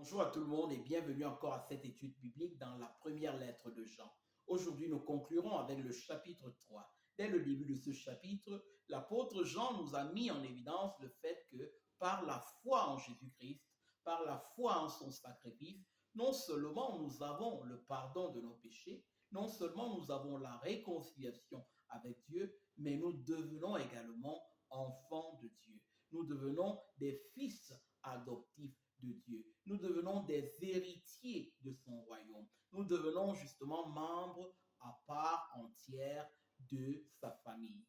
Bonjour à tout le monde et bienvenue encore à cette étude biblique dans la première lettre de Jean. Aujourd'hui, nous conclurons avec le chapitre 3. Dès le début de ce chapitre, l'apôtre Jean nous a mis en évidence le fait que par la foi en Jésus-Christ, par la foi en son sacrifice, non seulement nous avons le pardon de nos péchés, non seulement nous avons la réconciliation avec Dieu, mais nous devenons également enfants de Dieu. Nous devenons des fils adoptifs de Dieu. Nous devenons des héritiers de son royaume. Nous devenons justement membres à part entière de sa famille.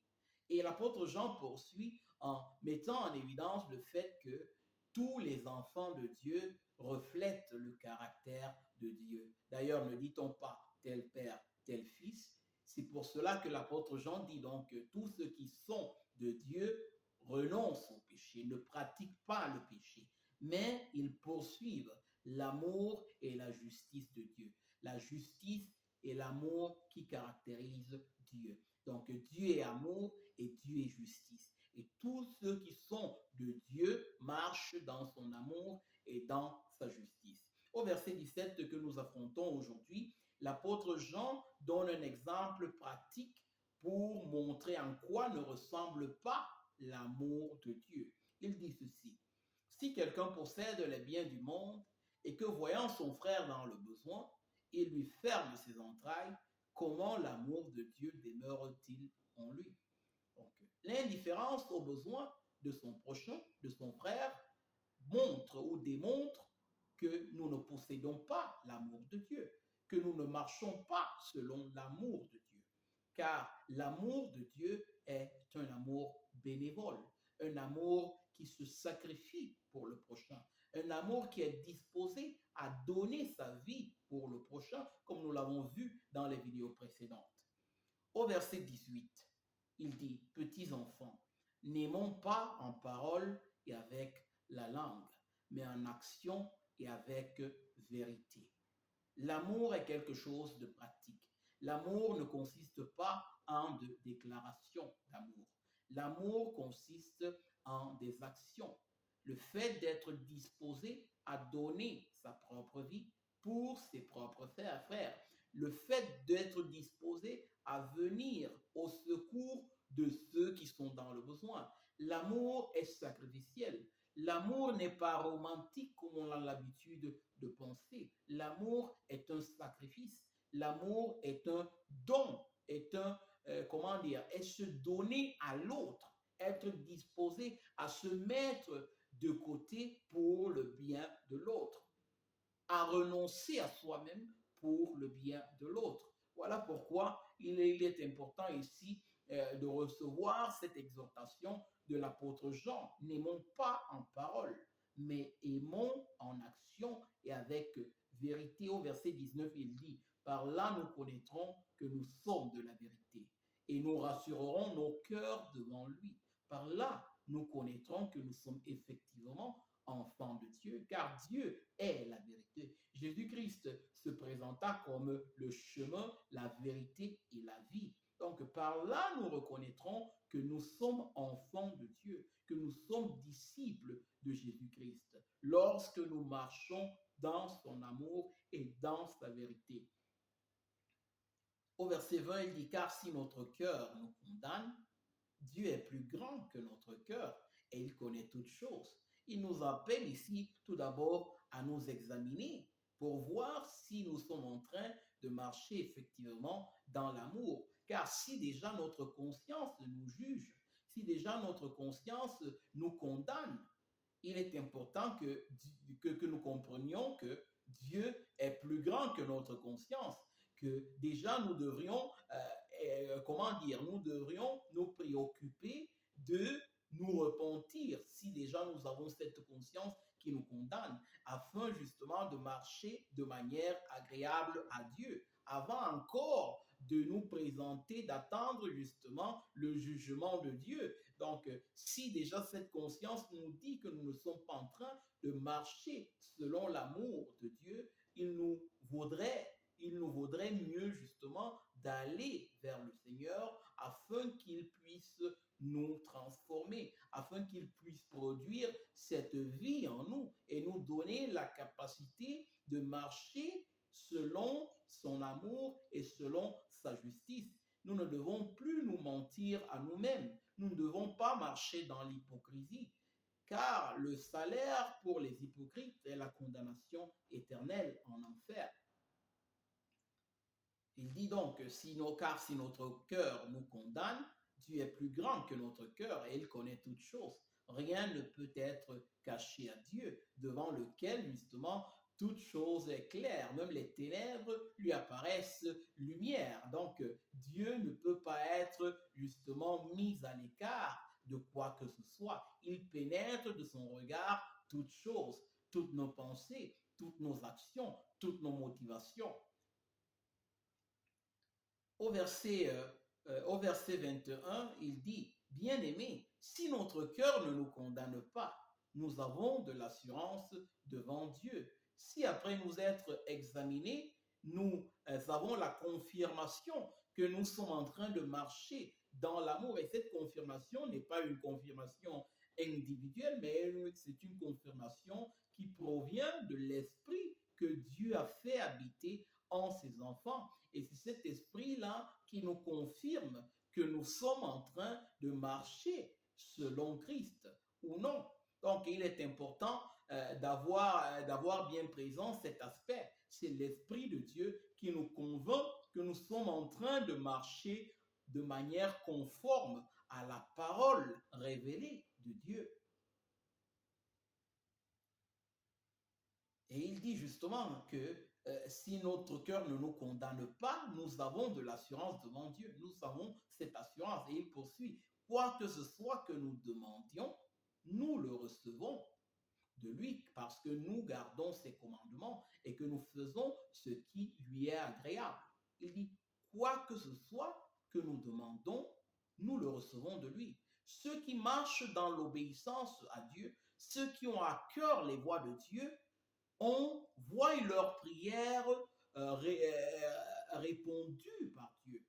Et l'apôtre Jean poursuit en mettant en évidence le fait que tous les enfants de Dieu reflètent le caractère de Dieu. D'ailleurs, ne dit-on pas tel père, tel fils? C'est pour cela que l'apôtre Jean dit donc que tous ceux qui sont de Dieu renoncent au péché, ne pratiquent pas le péché, mais ils poursuivent l'amour et la justice de Dieu. La justice et l'amour qui caractérisent Dieu. Donc Dieu est amour et Dieu est justice. Et tous ceux qui sont de Dieu marchent dans son amour et dans sa justice. Au verset 17 que nous affrontons aujourd'hui, l'apôtre Jean donne un exemple pratique pour montrer en quoi ne ressemble pas l'amour de Dieu. Il dit ceci: si quelqu'un possède les biens du monde et que voyant son frère dans le besoin, il lui ferme ses entrailles, comment l'amour de Dieu demeure-t-il en lui? Donc, l'indifférence aux besoins de son prochain, de son frère, montre ou démontre que nous ne possédons pas l'amour de Dieu, que nous ne marchons pas selon l'amour de Dieu. Car l'amour de Dieu est un amour bénévole, un amour qui se sacrifie pour le prochain, un amour qui est disposé à donner sa vie pour le prochain, comme nous l'avons vu dans les vidéos précédentes. Au verset 18, il dit: petits enfants, n'aimons pas en parole et avec la langue, mais en action et avec vérité. L'amour est quelque chose de pratique. L'amour ne consiste pas en des déclarations d'amour. L'amour consiste en des actions. Le fait d'être disposé à donner sa propre vie pour ses propres frères. Le fait d'être disposé à venir au secours de ceux qui sont dans le besoin. L'amour est sacrificiel. L'amour n'est pas romantique comme on a l'habitude de penser. L'amour est un sacrifice. L'amour est un don, est un, est se donner à l'autre, être disposé à se mettre de côté pour le bien de l'autre, à renoncer à soi-même pour le bien de l'autre. Voilà pourquoi il est important ici de recevoir cette exhortation de l'apôtre Jean. N'aimons pas en parole, mais aimons en action et avec vérité. Au verset 19, il dit: par là nous connaîtrons que nous sommes de la vérité et nous rassurerons nos cœurs devant lui. Par là nous connaîtrons que nous sommes effectivement enfants de Dieu, car Dieu est la vérité. Jésus-Christ se présenta comme le chemin, la vérité et la vie. Donc par là, nous reconnaîtrons que nous sommes enfants de Dieu, que nous sommes disciples de Jésus-Christ, lorsque nous marchons dans son amour et dans sa vérité. Au verset 20, il dit: car si notre cœur nous condamne, Dieu est plus grand que notre cœur et il connaît toutes choses. Il nous appelle ici tout d'abord à nous examiner pour voir si nous sommes en train de marcher effectivement dans l'amour. Car si déjà notre conscience nous juge, si déjà notre conscience nous condamne, il est important que nous comprenions que Dieu est plus grand que notre conscience, que déjà nous devrions, nous devrions nous préoccuper de nous repentir si déjà nous avons cette conscience qui nous condamne, afin justement de marcher de manière agréable à Dieu, avant encore de nous présenter, d'attendre justement le jugement de Dieu. Donc, si déjà cette conscience nous dit que nous ne sommes pas en train de marcher selon l'amour de Dieu, il nous vaudrait mieux justement d'aller vers le Seigneur afin qu'il puisse nous transformer, afin qu'il puisse produire cette vie en nous et nous donner la capacité capacité de marcher selon son amour et selon sa justice. Nous ne devons plus nous mentir à nous-mêmes. Nous ne devons pas marcher dans l'hypocrisie, car le salaire pour les hypocrites est la condamnation éternelle en enfer. Il dit donc, car si notre cœur nous condamne, Dieu est plus grand que notre cœur et il connaît toutes choses. Rien ne peut être caché à Dieu, devant lequel justement toute chose est claire. Même les ténèbres lui apparaissent lumière. Donc Dieu ne peut pas être justement mis à l'écart de quoi que ce soit. Il pénètre de son regard toutes choses, toutes nos pensées, toutes nos actions, toutes nos motivations. Au verset 21, il dit, bien-aimés, si notre cœur ne nous condamne pas, nous avons de l'assurance devant Dieu. Si après nous être examinés, nous avons la confirmation que nous sommes en train de marcher dans l'amour. Et cette confirmation n'est pas une confirmation individuelle, mais c'est une confirmation qui provient de l'esprit que Dieu a fait habiter en ses enfants. Et c'est cet esprit-là qui nous confirme que nous sommes en train de marcher selon Christ ou non. Donc, il est important d'avoir bien présent cet aspect. C'est l'Esprit de Dieu qui nous convainc que nous sommes en train de marcher de manière conforme à la parole révélée de Dieu. Et il dit justement que si notre cœur ne nous condamne pas, nous avons de l'assurance devant Dieu. Nous avons cette assurance. Et il poursuit, quoi que ce soit que nous demandions, nous le recevons de lui parce que nous gardons ses commandements et que nous faisons ce qui lui est agréable. Il dit, quoi que ce soit que nous demandons, nous le recevons de lui. Ceux qui marchent dans l'obéissance à Dieu, ceux qui ont à cœur les voies de Dieu, on voit leurs prières répondues par Dieu.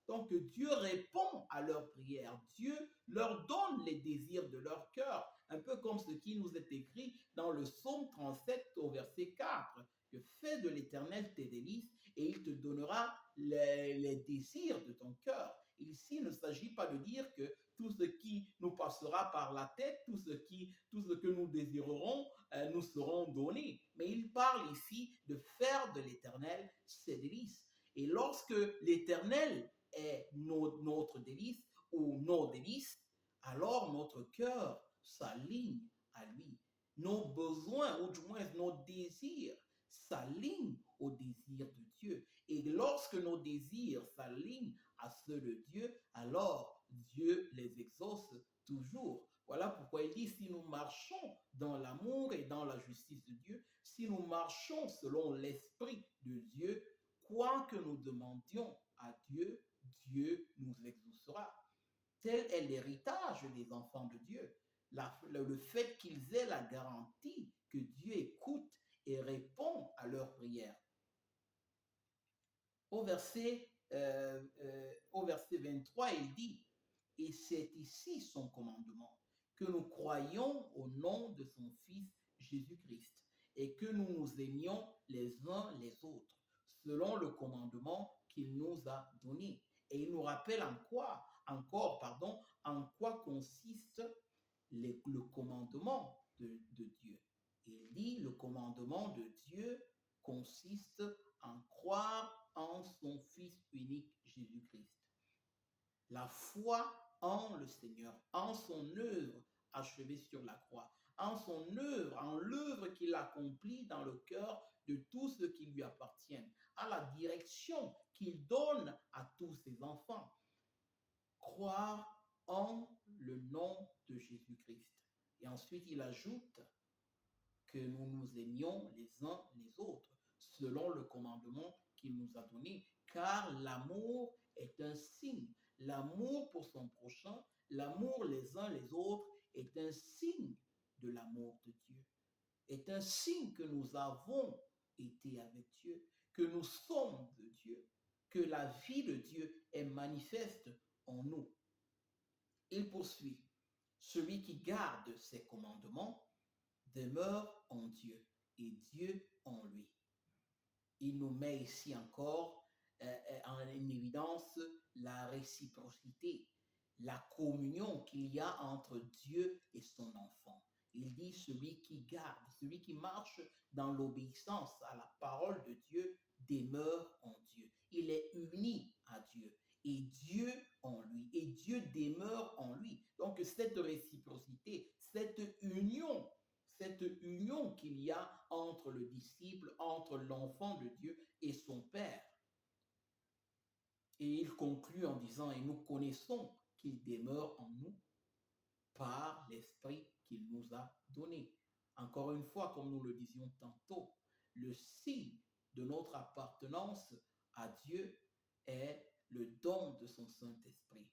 Donc Dieu répond à leurs prières. Dieu leur donne les désirs de leur cœur. Un peu comme ce qui nous est écrit dans le psaume 37 au verset 4. Que fais de l'Éternel tes délices et il te donnera les désirs de ton cœur. Ici, il ne s'agit pas de dire que tout ce qui nous passera par la tête, tout ce que nous désirerons, nous seront donnés. Mais il parle ici de faire de l'Éternel ses délices. Et lorsque l'Éternel est notre délice ou nos délices, alors notre cœur s'aligne à lui. Nos besoins, ou du moins nos désirs, s'alignent aux désirs de Dieu. Et lorsque nos désirs s'alignent à ceux de Dieu, alors Dieu les exauce toujours. Voilà pourquoi il dit, si nous marchons dans l'amour et dans la justice de Dieu, si nous marchons selon l'Esprit de Dieu, quoi que nous demandions à Dieu, Dieu nous exaucera. Tel est l'héritage des enfants de Dieu. Le fait qu'ils aient la garantie que Dieu écoute et répond à leurs prières. Au verset 23, il dit, et c'est ici son commandement, que nous croyons au nom de son Fils Jésus-Christ et que nous nous aimions les uns les autres, selon le commandement qu'il nous a donné. Et il nous rappelle en quoi consiste le commandement de Dieu. Il dit, le commandement de Dieu consiste en croire en son Fils unique Jésus-Christ. La foi en le Seigneur, en son œuvre achevée sur la croix, en son œuvre, en l'œuvre qu'il accomplit dans le cœur de tous ceux qui lui appartiennent, à la direction qu'il donne à tous ses enfants. Croire en le nom de Jésus-Christ. Et ensuite, il ajoute que nous nous aimions les uns les autres, selon le commandement qu'il nous a donné, car l'amour est un signe. L'amour pour son prochain, l'amour les uns les autres est un signe de l'amour de Dieu, est un signe que nous avons été avec Dieu, que nous sommes de Dieu, que la vie de Dieu est manifeste en nous. Il poursuit, celui qui garde ses commandements demeure en Dieu et Dieu en lui. Il nous met ici encore en évidence la réciprocité, la communion qu'il y a entre Dieu et son enfant. Il dit celui qui garde, celui qui marche dans l'obéissance à la parole de Dieu demeure en Dieu. Il est uni à Dieu et Dieu en lui et Dieu demeure en lui. Donc cette réciprocité, cette union qu'il y a entre le disciple, entre l'enfant de Dieu et son Père. Et il conclut en disant, et nous connaissons qu'il demeure en nous par l'Esprit qu'il nous a donné. Encore une fois, comme nous le disions tantôt, le signe de notre appartenance à Dieu est le don de son Saint-Esprit.